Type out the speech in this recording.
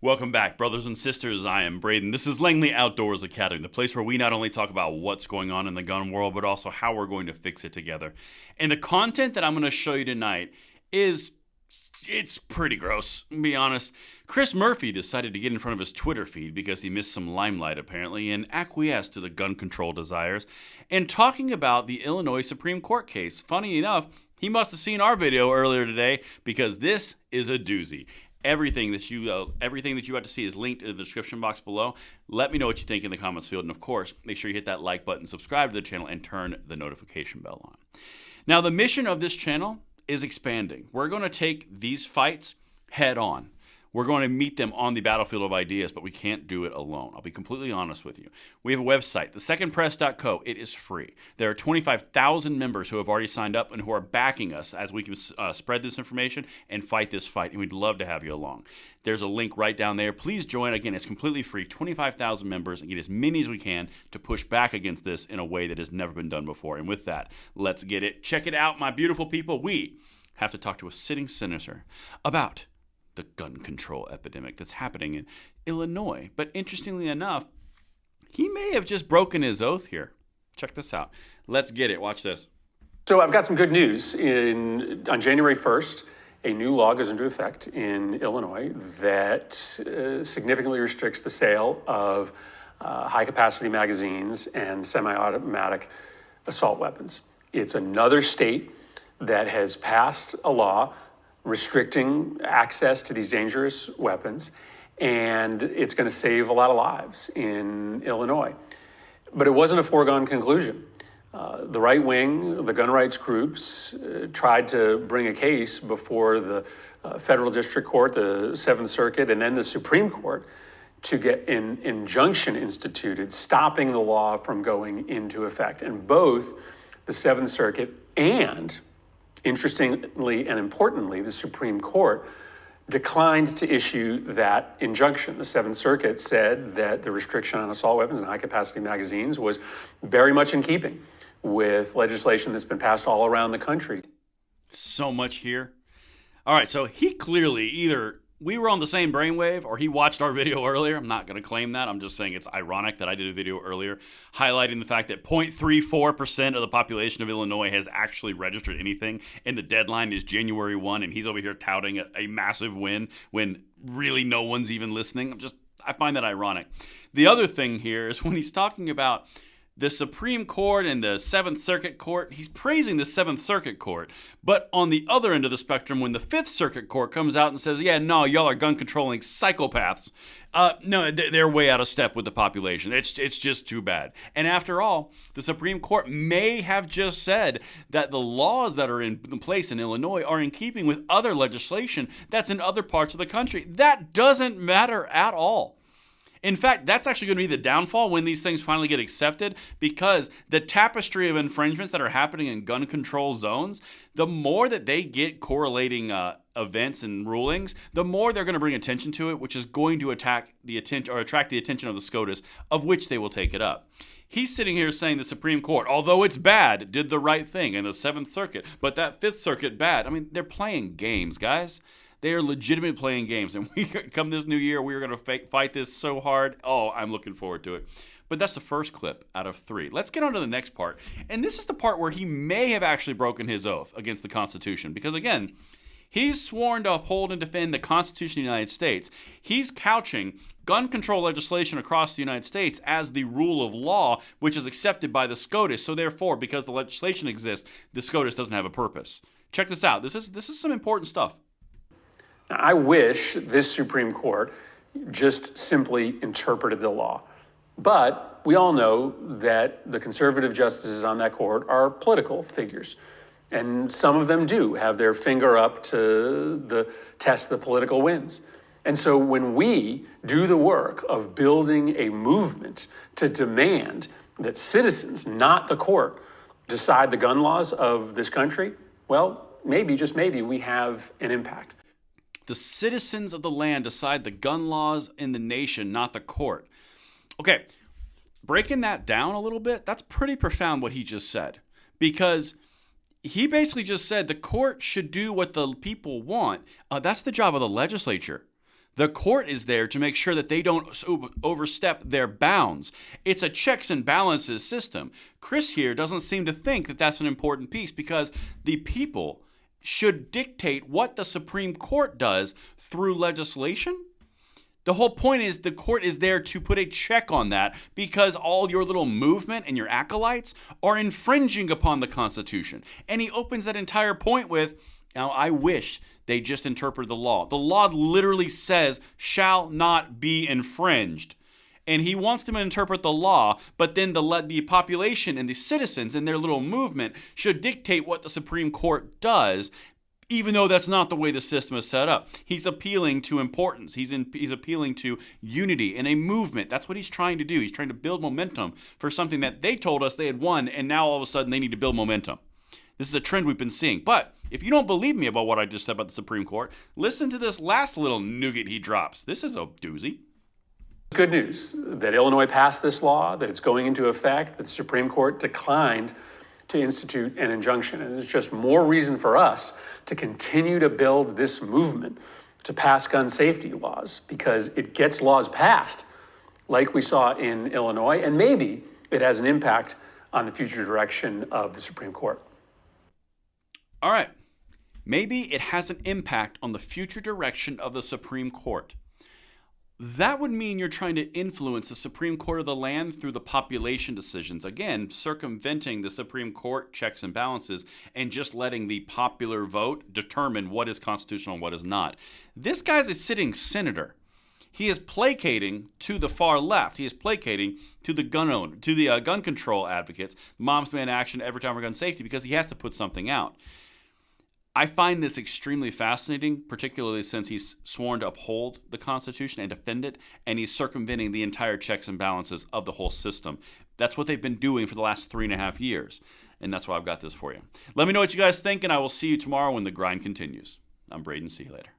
Welcome back, brothers and sisters. I am Braden. This is Langley Outdoors Academy, the place where we not only talk about what's going on in the gun world, but also how we're going to fix it together. And the content that I'm going to show you tonight it's pretty gross, to be honest. Chris Murphy decided to get in front of his Twitter feed because he missed some limelight, apparently, and acquiesced to the gun control desires. And talking about the Illinois Supreme Court case. Funny enough, he must have seen our video earlier today because this is a doozy. Everything that you about to see is linked in the description box below. Let me know what you think in the comments field. And of course, make sure you hit that like button, subscribe to the channel, and turn the notification bell on. Now, the mission of this channel is expanding. We're going to take these fights head on. We're going to meet them on the battlefield of ideas, but we can't do it alone. I'll be completely honest with you. We have a website, thesecondpress.co. It is free. There are 25,000 members who have already signed up and who are backing us as we can spread this information and fight this fight, and we'd love to have you along. There's a link right down there. Please join. Again, it's completely free. 25,000 members, and get as many as we can to push back against this in a way that has never been done before. And with that, let's get it. Check it out, my beautiful people. We have to talk to a sitting senator about the gun control epidemic that's happening in Illinois. But interestingly enough, he may have just broken his oath here. Check this out. Let's get it. Watch this. So I've got some good news. On January 1st, a new law goes into effect in Illinois that significantly restricts the sale of high-capacity magazines and semi-automatic assault weapons. It's another state that has passed a law restricting access to these dangerous weapons, and it's going to save a lot of lives in Illinois. But it wasn't a foregone conclusion. The right wing, the gun rights groups, tried to bring a case before the federal district court, the Seventh Circuit, and then the Supreme Court to get an injunction instituted, stopping the law from going into effect. And both the Seventh Circuit and, interestingly and importantly, the Supreme Court declined to issue that injunction. The Seventh Circuit said that the restriction on assault weapons and high-capacity magazines was very much in keeping with legislation that's been passed all around the country. So much here. All right, so he clearly either we were on the same brainwave or he watched our video earlier. I'm not going to claim that. I'm just saying it's ironic that I did a video earlier highlighting the fact that 0.34% of the population of Illinois has actually registered anything, and the deadline is January 1, and he's over here touting a massive win when really no one's even listening. I find that ironic. The other thing here is when he's talking about the Supreme Court and the Seventh Circuit Court, he's praising the Seventh Circuit Court. But on the other end of the spectrum, when the Fifth Circuit Court comes out and says, yeah, no, y'all are gun-controlling psychopaths, no, they're way out of step with the population. It's just too bad. And after all, the Supreme Court may have just said that the laws that are in place in Illinois are in keeping with other legislation that's in other parts of the country. That doesn't matter at all. In fact, that's actually going to be the downfall when these things finally get accepted, because the tapestry of infringements that are happening in gun control zones, the more that they get correlating events and rulings, the more they're going to bring attention to it, which is going to attract the attention of the SCOTUS, of which they will take it up. He's sitting here saying the Supreme Court, although it's bad, did the right thing, and the Seventh Circuit, but that Fifth Circuit bad. I mean, they're playing games, guys. They are legitimately playing games, and we come this new year, we are going to fight this so hard. Oh, I'm looking forward to it. But that's the first clip out of 3. Let's get on to the next part. And this is the part where he may have actually broken his oath against the Constitution. Because again, he's sworn to uphold and defend the Constitution of the United States. He's couching gun control legislation across the United States as the rule of law, which is accepted by the SCOTUS. So therefore, because the legislation exists, the SCOTUS doesn't have a purpose. Check this out. This is some important stuff. I wish this Supreme Court just simply interpreted the law. But we all know that the conservative justices on that court are political figures. And some of them do have their finger up to test the political winds. And so when we do the work of building a movement to demand that citizens, not the court, decide the gun laws of this country, well, maybe, just maybe, we have an impact. The citizens of the land decide the gun laws in the nation, not the court. Okay, breaking that down a little bit, that's pretty profound what he just said. Because he basically just said the court should do what the people want. That's the job of the legislature. The court is there to make sure that they don't overstep their bounds. It's a checks and balances system. Chris here doesn't seem to think that that's an important piece because the people should dictate what the Supreme Court does through legislation. The whole point is the court is there to put a check on that because all your little movement and your acolytes are infringing upon the Constitution. And he opens that entire point with, now I wish they just interpret the law. The law literally says shall not be infringed. And he wants them to interpret the law, but then the population and the citizens and their little movement should dictate what the Supreme Court does, even though that's not the way the system is set up. He's appealing to importance. He's appealing to unity and a movement. That's what he's trying to do. He's trying to build momentum for something that they told us they had won, and now all of a sudden they need to build momentum. This is a trend we've been seeing. But if you don't believe me about what I just said about the Supreme Court, listen to this last little nougat he drops. This is a doozy. Good news that Illinois passed this law, that it's going into effect, that the Supreme Court declined to institute an injunction. And it's just more reason for us to continue to build this movement to pass gun safety laws, because it gets laws passed like we saw in Illinois, and maybe it has an impact on the future direction of the Supreme Court. All right. Maybe it has an impact on the future direction of the Supreme Court. That would mean you're trying to influence the Supreme Court of the land through the population decisions. Again, circumventing the Supreme Court checks and balances and just letting the popular vote determine what is constitutional and what is not. This guy's a sitting senator. He is placating to the far left. He is placating to the gun owner, to the gun control advocates, Moms Demand Action, Every Time for Gun Safety, because he has to put something out. I find this extremely fascinating, particularly since he's sworn to uphold the Constitution and defend it, and he's circumventing the entire checks and balances of the whole system. That's what they've been doing for the last 3.5 years, and that's why I've got this for you. Let me know what you guys think, and I will see you tomorrow when the grind continues. I'm Braden. See you later.